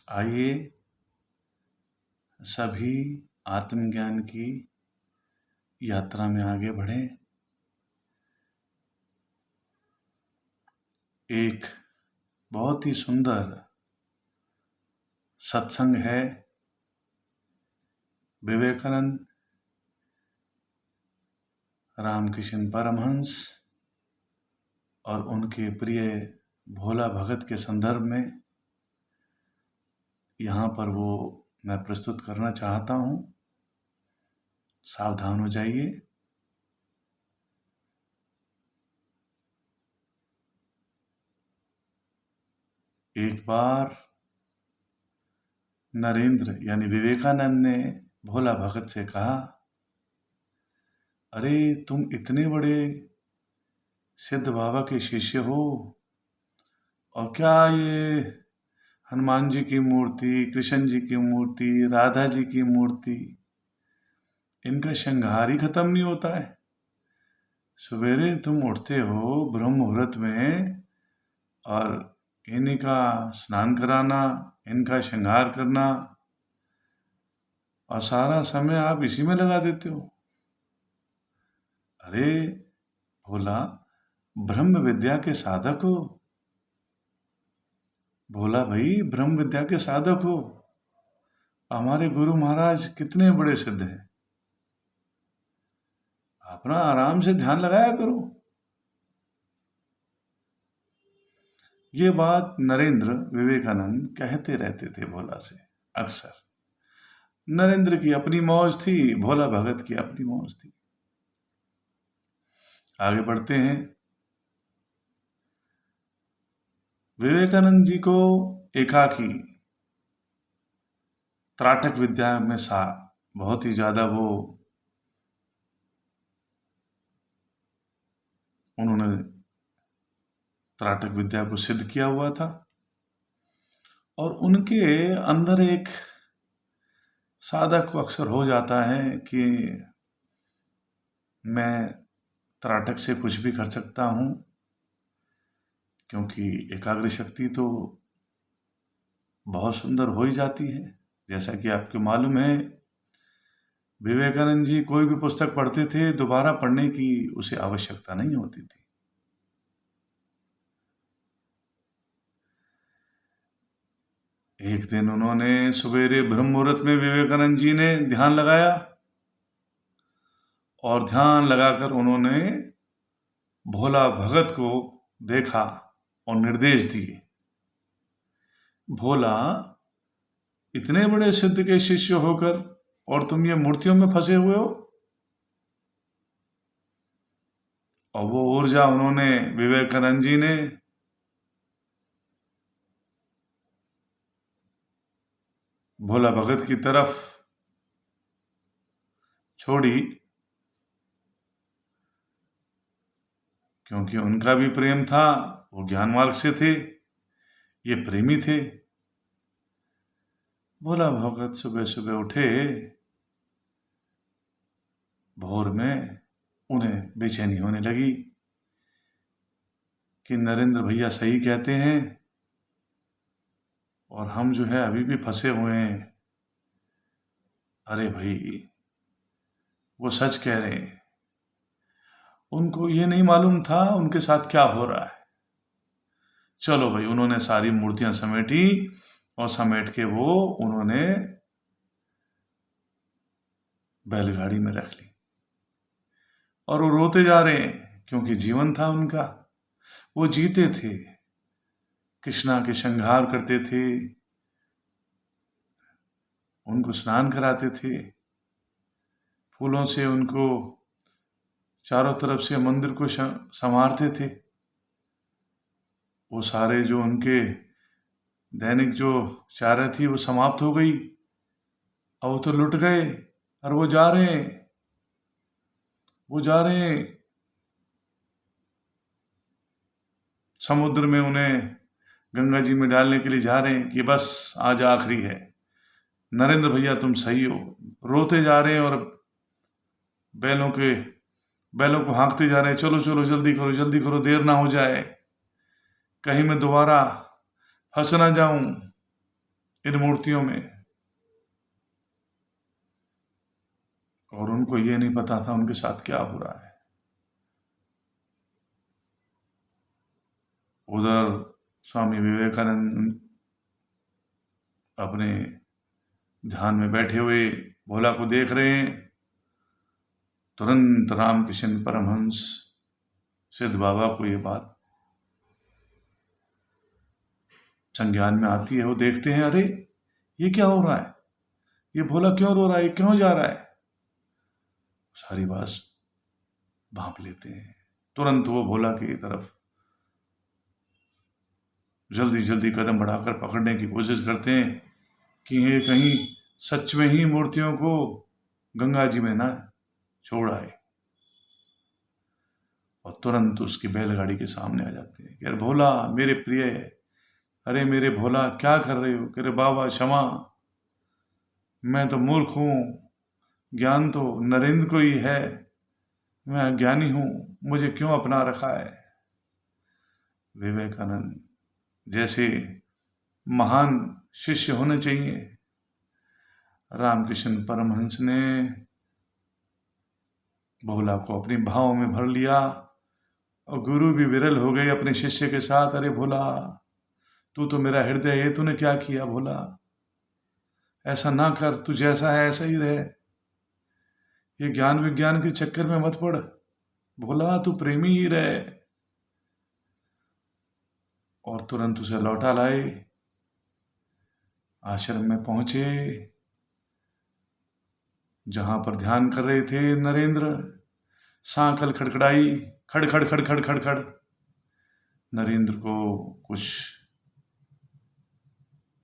आइए सभी आत्मज्ञान की यात्रा में आगे बढ़ें। एक बहुत ही सुंदर सत्संग है। विवेकानंद, रामकृष्ण परमहंस और उनके प्रिय भोला भगत के संदर्भ में यहाँ पर वो मैं प्रस्तुत करना चाहता हूँ। सावधान हो जाइए। एक बार नरेंद्र यानी विवेकानंद ने भोला भगत से कहा, अरे तुम इतने बड़े सिद्ध बाबा के शिष्य हो और क्या ये हनुमान जी की मूर्ति, कृष्ण जी की मूर्ति, राधा जी की मूर्ति, इनका श्रृंगार ही खत्म नहीं होता है। सवेरे तुम उठते हो ब्रह्म मुहूर्त में और इन्हीं का स्नान कराना, इनका श्रृंगार करना और सारा समय आप इसी में लगा देते हो। अरे भोला, ब्रह्म विद्या के साधक हो। भोला भाई, ब्रह्म विद्या के साधक हो। हमारे गुरु महाराज कितने बड़े सिद्ध हैं। अपना आराम से ध्यान लगाया करो। ये बात नरेंद्र विवेकानंद कहते रहते थे भोला से अक्सर। नरेंद्र की अपनी मौज थी, भोला भगत की अपनी मौज थी। आगे बढ़ते हैं। विवेकानंद जी को एकाकी त्राटक विद्या में बहुत ही ज्यादा उन्होंने त्राटक विद्या को सिद्ध किया हुआ था और उनके अंदर एक साधक को अक्सर हो जाता है कि मैं त्राटक से कुछ भी कर सकता हूँ, क्योंकि एकाग्र शक्ति तो बहुत सुंदर हो ही जाती है। जैसा कि आपको मालूम है, विवेकानंद जी कोई भी पुस्तक पढ़ते थे, दोबारा पढ़ने की उसे आवश्यकता नहीं होती थी। एक दिन उन्होंने सवेरे ब्रह्म मुहूर्त में विवेकानंद जी ने ध्यान लगाया और ध्यान लगाकर उन्होंने भोला भगत को देखा और निर्देश दिए, भोला, इतने बड़े सिद्ध के शिष्य होकर और तुम ये मूर्तियों में फंसे हुए हो। और वो ऊर्जा उन्होंने विवेकानंद जी ने भोला भगत की तरफ छोड़ी, क्योंकि उनका भी प्रेम था। वो ज्ञान मार्ग से थे, ये प्रेमी थे। भोला भगत सुबह सुबह उठे, भोर में उन्हें बेचैनी होने लगी कि नरेंद्र भैया सही कहते हैं और हम जो है अभी भी फंसे हुए हैं। अरे भाई, वो सच कह रहे हैं। उनको ये नहीं मालूम था उनके साथ क्या हो रहा है। चलो भाई, उन्होंने सारी मूर्तियां समेटी और समेट के वो उन्होंने बैलगाड़ी में रख ली और वो रोते जा रहे हैं, क्योंकि जीवन था उनका। वो जीते थे, कृष्णा के श्रृंगार करते थे, उनको स्नान कराते थे, फूलों से उनको चारों तरफ से मंदिर को संवारते थे। वो सारे जो उनके दैनिक जो चार्य थी वो समाप्त हो गई। अब वो तो लुट गए और वो जा रहे हैं समुद्र में, उन्हें गंगा जी में डालने के लिए जा रहे हैं कि बस आज आखिरी है। नरेंद्र भैया तुम सही हो। रोते जा रहे हैं और बैलों को हाँकते जा रहे हैं, चलो चलो जल्दी करो, देर ना हो जाए, कहीं मैं दोबारा फंस ना जाऊं। इन मूर्तियों में। और उनको ये नहीं पता था उनके साथ क्या हो रहा है। उधर स्वामी विवेकानंद अपने ध्यान में बैठे हुए भोला को देख रहे हैं। तुरंत रामकृष्ण परमहंस सिद्ध बाबा को ये बात संज्ञान में आती है। वो देखते हैं, अरे ये क्या हो रहा है, ये भोला क्यों रो रहा है, क्यों जा रहा है। सारी बात भांप लेते हैं। तुरंत वो भोला की तरफ जल्दी जल्दी कदम बढ़ाकर पकड़ने की कोशिश करते हैं कि ये कहीं सच में ही मूर्तियों को गंगा जी में ना छोड़ आए। और तुरंत उसकी बैलगाड़ी के सामने आ जाते हैं कि अरे भोला मेरे प्रिय, अरे मेरे भोला क्या कर रहे हो। अरे बाबा क्षमा, मैं तो मूर्ख हूँ, ज्ञान तो नरेंद्र को ही है, मैं अज्ञानी हूँ, मुझे क्यों अपना रखा है। विवेकानंद जैसे महान शिष्य होने चाहिए, रामकृष्ण परमहंस ने भोला को अपने भाव में भर लिया और गुरु भी विरल हो गए अपने शिष्य के साथ। अरे भोला तू तो मेरा हृदय है, तूने क्या किया भोला, ऐसा ना कर, तू जैसा है ऐसा ही रहे, ये ज्ञान विज्ञान के चक्कर में मत पड़ भोला, तू प्रेमी ही रहे। और तुरंत उसे लौटा लाए, आश्रम में पहुंचे जहां पर ध्यान कर रहे थे नरेंद्र। सांकल खड़खड़ाई, खड़ खड़ खड़ खड़ खड़ खड़। नरेंद्र को कुछ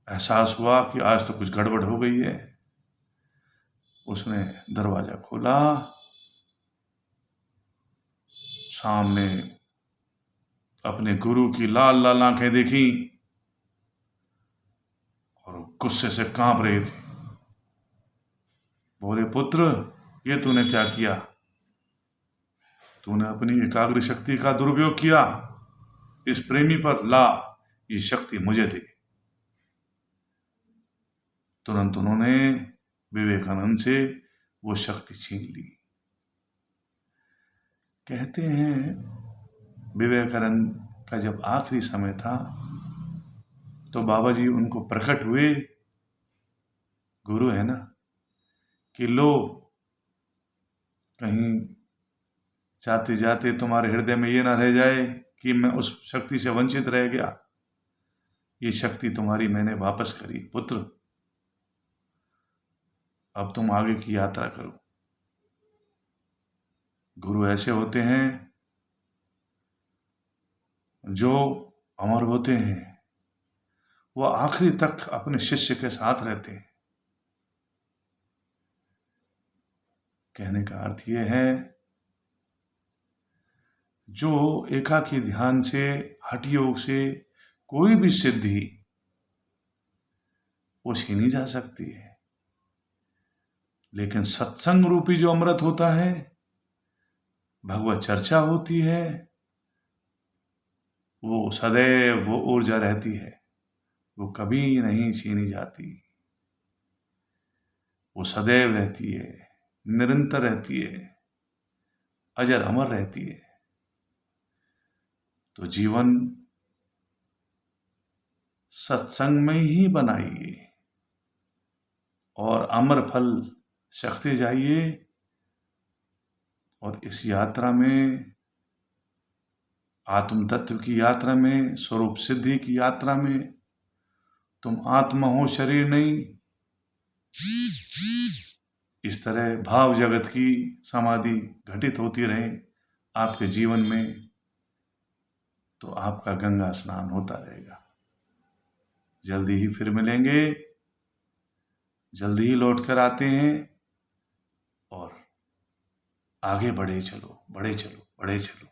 एहसास हुआ कि आज तो कुछ गड़बड़ हो गई है। उसने दरवाजा खोला, सामने अपने गुरु की लाल लाल आंखें देखी और गुस्से से कांप रहे थे। बोले पुत्र ये तूने क्या किया, तूने अपनी एकाग्र शक्ति का दुरुपयोग किया, इस प्रेमी पर ला, ये शक्ति मुझे दे। तुरंत उन्होंने विवेकानंद से वो शक्ति छीन ली। कहते हैं विवेकानंद का जब आखिरी समय था तो बाबा जी उनको प्रकट हुए, गुरु है ना, कि लो कहीं जाते जाते तुम्हारे हृदय में ये ना रह जाए कि मैं उस शक्ति से वंचित रह गया, ये शक्ति तुम्हारी मैंने वापस करी पुत्र, अब तुम आगे की यात्रा करो। गुरु ऐसे होते हैं जो अमर होते हैं, वह आखिरी तक अपने शिष्य के साथ रहते हैं। कहने का अर्थ यह है, जो एकाकी ध्यान से, हठ योग से कोई भी सिद्धि वो छीनी जा सकती है, लेकिन सत्संग रूपी जो अमृत होता है, भगवत चर्चा होती है, वो सदैव वो ऊर्जा रहती है, वो कभी नहीं छीनी जाती, वो सदैव रहती है, निरंतर रहती है, अजर अमर रहती है। तो जीवन सत्संग में ही बनाइए और अमर फल चखते जाइए। और इस यात्रा में, आत्म तत्व की यात्रा में, स्वरूप सिद्धि की यात्रा में, तुम आत्मा हो शरीर नहीं, इस तरह भाव जगत की समाधि घटित होती रहे आपके जीवन में, तो आपका गंगा स्नान होता रहेगा। जल्दी ही फिर मिलेंगे, जल्दी ही लौट कर आते हैं और आगे बढ़े चलो, बढ़े चलो, बढ़े चलो।